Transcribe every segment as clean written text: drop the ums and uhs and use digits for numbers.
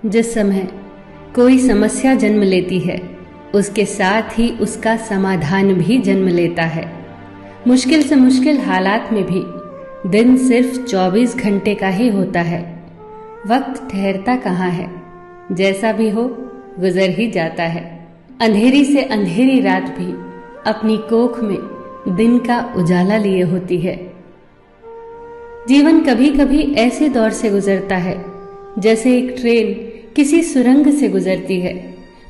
जिस समय कोई समस्या जन्म लेती है, उसके साथ ही उसका समाधान भी जन्म लेता है। मुश्किल से मुश्किल हालात में भी दिन सिर्फ 24 घंटे का ही होता है। वक्त ठहरता कहाँ है, जैसा भी हो गुजर ही जाता है। अंधेरी से अंधेरी रात भी अपनी कोख में दिन का उजाला लिए होती है। जीवन कभी कभी ऐसे दौर से गुजरता है जैसे एक ट्रेन किसी सुरंग से गुजरती है,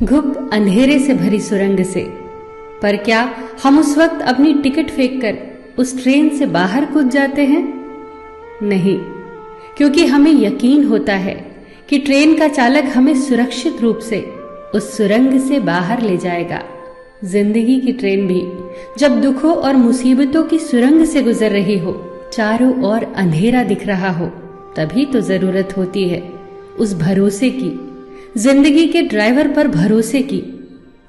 घुप अंधेरे से भरी सुरंग से। पर क्या हम उस वक्त अपनी टिकट फेंककर उस ट्रेन से बाहर कूद जाते हैं? नहीं, क्योंकि हमें यकीन होता है कि ट्रेन का चालक हमें सुरक्षित रूप से उस सुरंग से बाहर ले जाएगा। जिंदगी की ट्रेन भी जब दुखों और मुसीबतों की सुरंग से गुजर रही हो, चारों ओर अंधेरा दिख रहा हो, तभी तो जरूरत होती है उस भरोसे की, जिंदगी के ड्राइवर पर भरोसे की,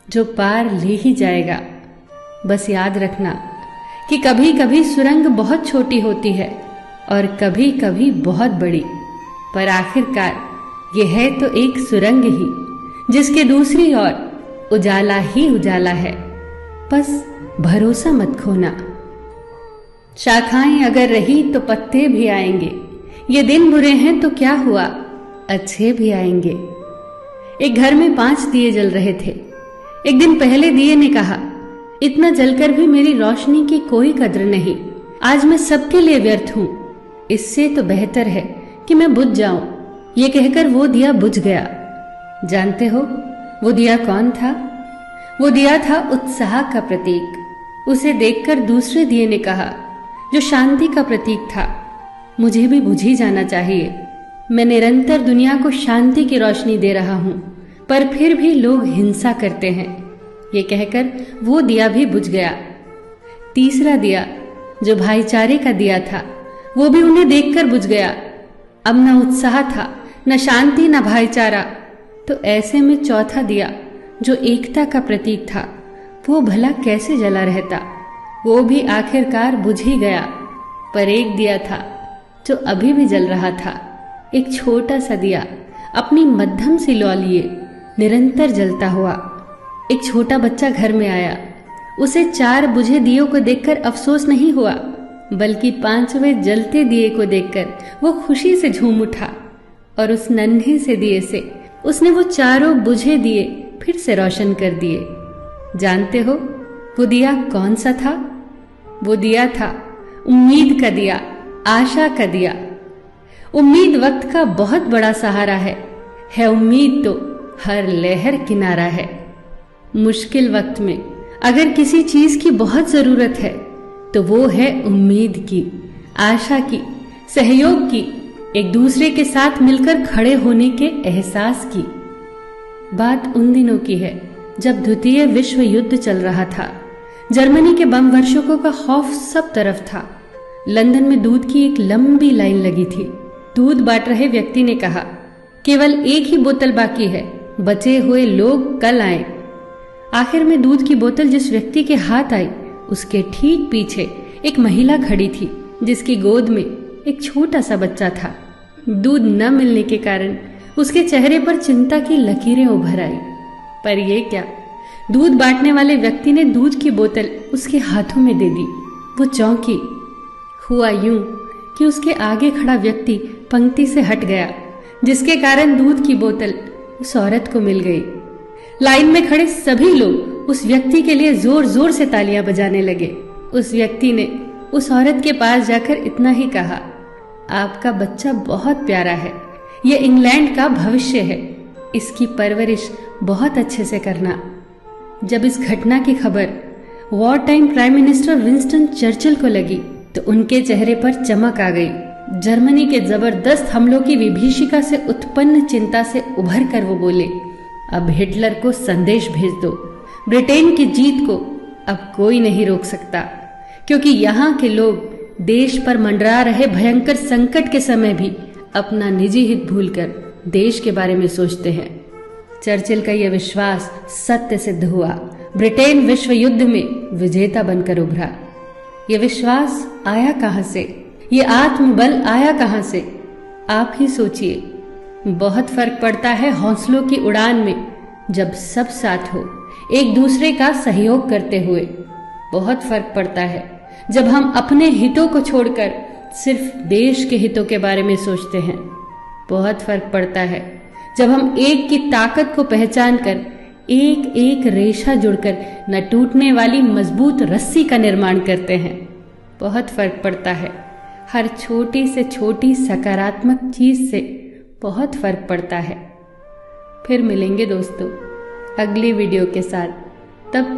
जो पार ले ही जाएगा। बस याद रखना कि कभी कभी सुरंग बहुत छोटी होती है और कभी कभी बहुत बड़ी, पर आखिरकार यह है तो एक सुरंग ही, जिसके दूसरी ओर उजाला ही उजाला है। बस भरोसा मत खोना। शाखाएं अगर रही तो पत्ते भी आएंगे, ये दिन बुरे हैं तो क्या हुआ, अच्छे भी आएंगे। एक घर में 5 दिए जल रहे थे। एक दिन पहले दिए ने कहा, इतना जलकर भी मेरी रोशनी की कोई कद्र नहीं, आज मैं सबके लिए व्यर्थ हूं, इससे तो बेहतर है कि मैं बुझ जाऊं। ये कहकर वो दिया बुझ गया। जानते हो वो दिया कौन था? वो दिया था उत्साह का प्रतीक। उसे देखकर दूसरे दिए ने कहा, जो शांति का प्रतीक था, मुझे भी बुझ ही जाना चाहिए। मैं निरंतर दुनिया को शांति की रोशनी दे रहा हूं, पर फिर भी लोग हिंसा करते हैं। ये कहकर वो दिया भी बुझ गया। तीसरा दिया, जो भाईचारे का दिया था, वो भी उन्हें देखकर बुझ गया। अब न उत्साह था, न शांति, न भाईचारा। तो ऐसे में चौथा दिया, जो एकता का प्रतीक था, वो भला कैसे जला रहता? वो भी आखिरकार बुझ ही गया। पर एक दिया था जो अभी भी जल रहा था, एक छोटा सा दिया, अपनी मध्यम सी लौ लिए निरंतर जलता हुआ। एक छोटा बच्चा घर में आया। उसे 4 बुझे दियों को देखकर अफसोस नहीं हुआ, बल्कि 5वें जलते दिए को देखकर वो खुशी से झूम उठा और उस नन्हे से दिए से उसने वो 4 बुझे दिए फिर से रोशन कर दिए। जानते हो वो दिया कौन सा था? वो दिया था उम्मीद का दिया, आशा का दिया। उम्मीद वक्त का बहुत बड़ा सहारा है उम्मीद तो हर लहर किनारा है। मुश्किल वक्त में अगर किसी चीज की बहुत जरूरत है तो वो है उम्मीद की, आशा की, सहयोग की, एक दूसरे के साथ मिलकर खड़े होने के एहसास की। बात उन दिनों की है जब द्वितीय विश्व युद्ध चल रहा था। जर्मनी के बम वर्षकों का खौफ सब तरफ था। लंदन में दूध की एक लंबी लाइन लगी थी। दूध बांट रहे व्यक्ति ने कहा, केवल एक ही बोतल बाकी है, बचे हुए लोग कल आए। आखिर में दूध की बोतल जिस व्यक्ति के हाथ आई, उसके ठीक पीछे एक महिला खड़ी थी, जिसकी गोद में एक छोटा सा बच्चा था। दूध न मिलने के कारण उसके चेहरे पर चिंता की लकीरें उभर आई। पर यह क्या, दूध बांटने वाले व्यक्ति ने दूध की बोतल उसके हाथों में दे दी। वो चौंकी। हुआ यूं कि उसके आगे खड़ा व्यक्ति पंक्ति से हट गया, जिसके कारण दूध की बोतल उस औरत को मिल गई। लाइन में खड़े सभी लोग उस व्यक्ति के लिए जोर जोर से तालियां बजाने लगे। उस व्यक्ति ने उस औरत के पास जाकर इतना ही कहा, आपका बच्चा बहुत प्यारा है, यह इंग्लैंड का भविष्य है, इसकी परवरिश बहुत अच्छे से करना। जब इस घटना की खबर war time prime minister Winston Churchill को लगी तो उनके चेहरे पर चमक आ गई। जर्मनी के जबरदस्त हमलों की विभीषिका से उत्पन्न चिंता से उभर कर वो बोले, अब हिटलर को संदेश भेज दो। ब्रिटेन की जीत को अब कोई नहीं रोक सकता, क्योंकि यहाँ के लोग देश पर मंडरा रहे भयंकर संकट के समय भी अपना निजी हित भूलकर देश के बारे में सोचते हैं। चर्चिल का यह विश्वास सत्य सिद्ध हुआ। ब्रिटेन विश्व युद्ध में विजेता बनकर उभरा। यह विश्वास आया कहां से? ये आत्मबल आया कहां से? आप ही सोचिए। बहुत फर्क पड़ता है हौसलों की उड़ान में, जब सब साथ हो एक दूसरे का सहयोग करते हुए। बहुत फर्क पड़ता है जब हम अपने हितों को छोड़कर सिर्फ देश के हितों के बारे में सोचते हैं। बहुत फर्क पड़ता है जब हम एक की ताकत को पहचान कर एक एक रेशा जुड़कर न टूटने वाली मजबूत रस्सी का निर्माण करते हैं। बहुत फर्क पड़ता है हर छोटी से छोटी सकारात्मक चीज से, बहुत फर्क पड़ता है। फिर मिलेंगे दोस्तों अगली वीडियो के साथ, तब तक